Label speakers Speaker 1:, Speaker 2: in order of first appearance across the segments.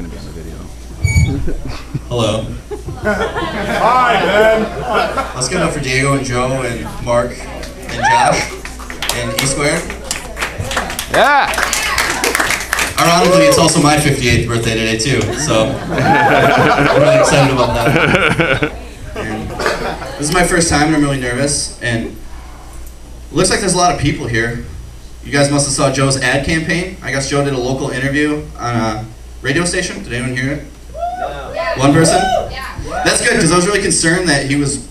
Speaker 1: going to be on the video.
Speaker 2: Hello.
Speaker 3: Hi, man.
Speaker 2: Let's give it up for Diego and Joe and Mark and Josh and E Squared.
Speaker 1: Yeah!
Speaker 2: Ironically, it's also my 58th birthday today too, so I'm really excited about that. And this is my first time and I'm really nervous, and it looks like there's a lot of people here. You guys must have saw Joe's ad campaign. I guess Joe did a local interview on a radio station. Did anyone hear it? No. One person? Yeah. That's good, because I was really concerned that he was,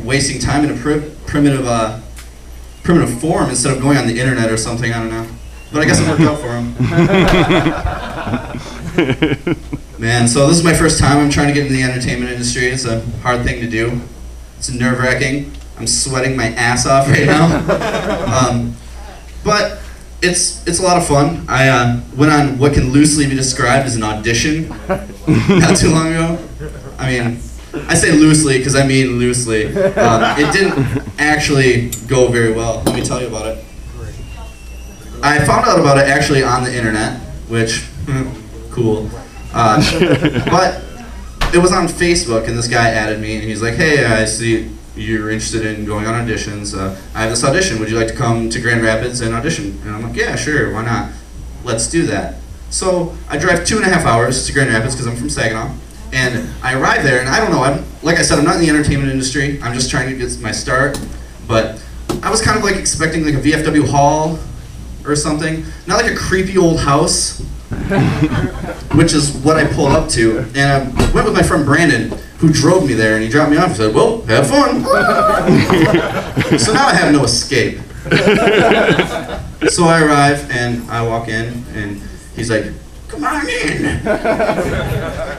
Speaker 2: wasting time in a primitive form instead of going on the internet or something, I don't know. But I guess it worked out for him. Man, so this is my first time. I'm trying to get into the entertainment industry. It's a hard thing to do. It's nerve-wracking. I'm sweating my ass off right now. But it's a lot of fun. I went on what can loosely be described as an audition not too long ago. I mean, I say loosely because I mean loosely. It didn't actually go very well. Let me tell you about it. I found out about it actually on the internet, which, cool. But it was on Facebook, and this guy added me, and he's like, hey, I see you're interested in going on auditions. I have this audition. Would you like to come to Grand Rapids and audition? And I'm like, yeah, sure, why not? Let's do that. So I drive 2.5 hours to Grand Rapids because I'm from Saginaw. And I arrive there, and I don't know, like I said, I'm not in the entertainment industry. I'm just trying to get my start. But I was kind of like expecting like a VFW hall or something. Not like a creepy old house, which is what I pulled up to. And I went with my friend Brandon, who drove me there, and he dropped me off and said, well, have fun. So now I have no escape. So I arrive, and I walk in, and he's like, come on in.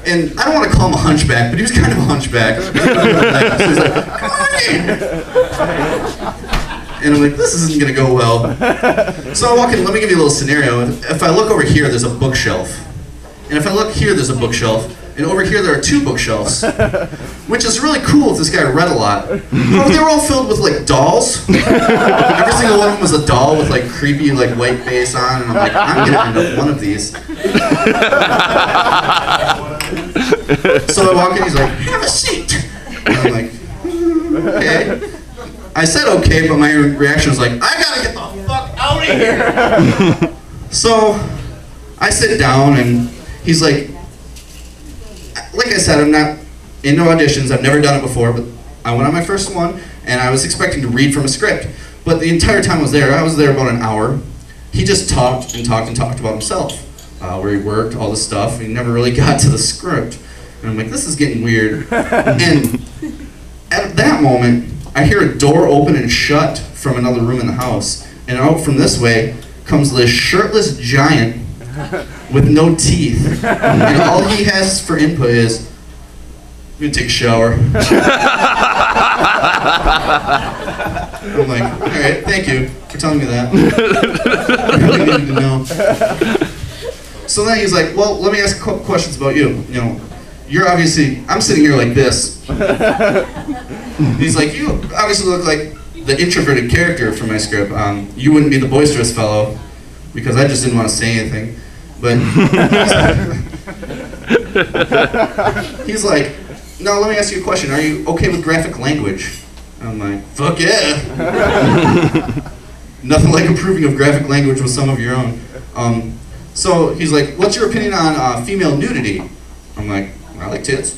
Speaker 2: And I don't want to call him a hunchback, but he was kind of a hunchback. So he's like, come on in. And I'm like, this isn't going to go well. So I walk in, let me give you a little scenario. If I look over here, there's a bookshelf. And if I look here, there's a bookshelf. And over here, there are 2 bookshelves. Which is really cool if this guy read a lot. But they were all filled with, like, dolls. Every single one of them was a doll with, like, creepy, like, white face on. And I'm like, I'm going to end up one of these. So I walk in, he's like, have a seat. And I'm like, okay. I said okay, but my reaction was like, I gotta get the fuck out of here! So, I sit down, and he's like I said, I'm not into auditions, I've never done it before, but I went on my first one, and I was expecting to read from a script. But the entire time I was there about an hour, he just talked and talked and talked about himself, where he worked, all this stuff, and he never really got to the script. And I'm like, this is getting weird. And at that moment, I hear a door open and shut from another room in the house, and out from this way comes this shirtless giant with no teeth, and all he has for input is, I'm gonna take a shower. I'm like, alright, thank you for telling me that. I really needed to know. So then he's like, well, let me ask a couple questions about you. You're obviously, I'm sitting here like this. He's like, you obviously look like the introverted character from my script. You wouldn't be the boisterous fellow, because I just didn't want to say anything. But he's like, no, let me ask you a question. Are you okay with graphic language? I'm like, fuck yeah. Nothing like approving of graphic language with some of your own. So he's like, what's your opinion on female nudity? I'm like, I like tits.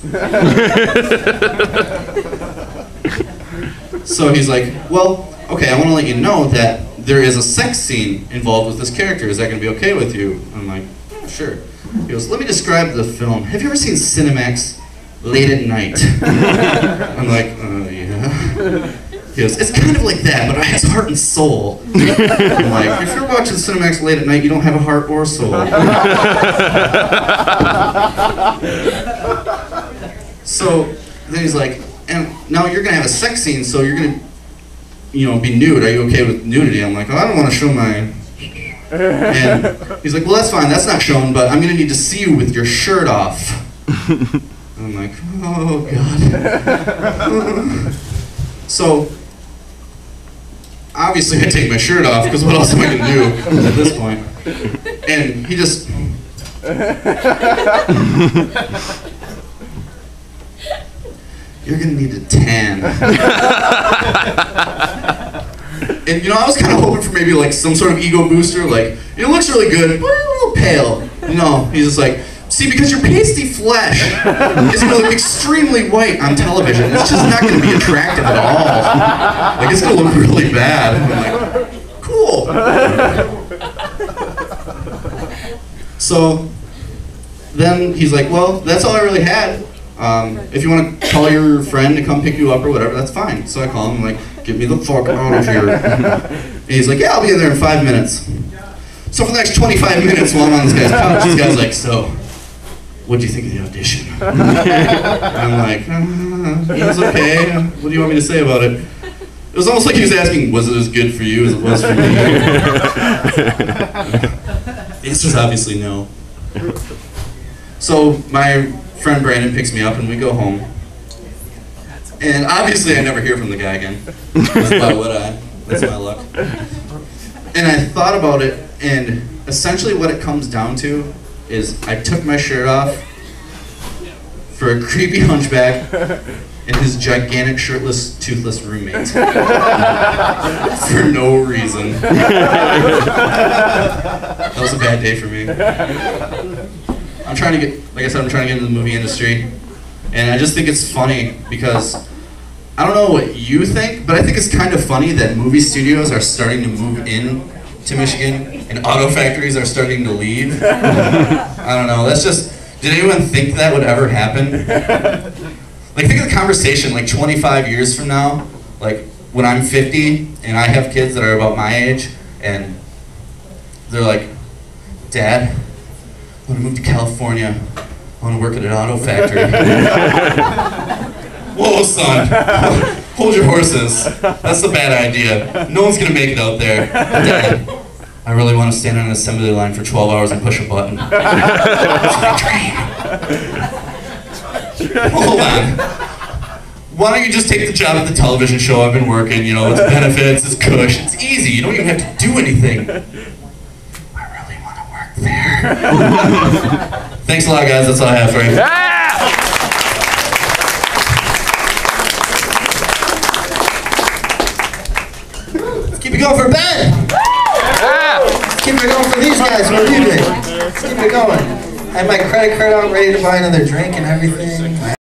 Speaker 2: So he's like, well, okay, I want to let you know that there is a sex scene involved with this character. Is that going to be okay with you? I'm like, oh, sure. He goes, let me describe the film. Have you ever seen Cinemax Late at Night? I'm like, yeah. He goes, it's kind of like that, but it has heart and soul. I'm like, if you're watching Cinemax Late at Night, you don't have a heart or soul. So then he's like, and now you're gonna have a sex scene, so you're gonna, be nude. Are you okay with nudity? I'm like, oh, I don't want to show my. And he's like, well, that's fine. That's not shown, but I'm gonna need to see you with your shirt off. I'm like, oh god. So obviously I take my shirt off because what else am I gonna do at this point? And he just You're gonna need a tan. And you know, I was kind of hoping for maybe like some sort of ego booster, like, it looks really good, but you're a little pale. No, he's just like, see, because your pasty flesh is gonna look extremely white on television. It's just not gonna be attractive at all. Like, it's gonna look really bad. I'm like, cool. So then he's like, well, that's all I really had. If you want to call your friend to come pick you up or whatever, that's fine. So I call him, I'm like, get me the fuck out of here. And he's like, yeah, I'll be in there in 5 minutes. So for the next 25 minutes while I'm on this guy's couch, this guy's like, so, what'd you think of the audition? And I'm like, it was okay. What do you want me to say about it? It was almost like he was asking, was it as good for you as it was for me? The answer's obviously no. So my friend Brandon picks me up and we go home. And obviously I never hear from the guy again. Why would I? That's my luck. And I thought about it, and essentially what it comes down to is I took my shirt off for a creepy hunchback and his gigantic shirtless, toothless roommate. For no reason. That was a bad day for me. I'm trying to get, like I said, I'm trying to get into the movie industry, and I just think it's funny because I don't know what you think, but I think it's kind of funny that movie studios are starting to move in to Michigan and auto factories are starting to leave. I don't know, that's just, did anyone think that would ever happen? Like, think of the conversation like 25 years from now, like when I'm 50 and I have kids that are about my age, and they're like, Dad, I want to move to California. I want to work at an auto factory. Whoa, son. Hold your horses. That's a bad idea. No one's going to make it out there. Dad, I really want to stand on an assembly line for 12 hours and push a button. That's my dream. Hold on. Why don't you just take the job at the television show I've been working? You know, it's benefits, it's cush, it's easy. You don't even have to do anything. There. Thanks a lot, guys. That's all I have for you.
Speaker 1: Yeah!
Speaker 4: Let's keep it going for Ben.
Speaker 1: Yeah!
Speaker 4: Let's keep it going for these guys. What are you doing? Let's keep it going. I have my credit card out, ready to buy another drink and everything.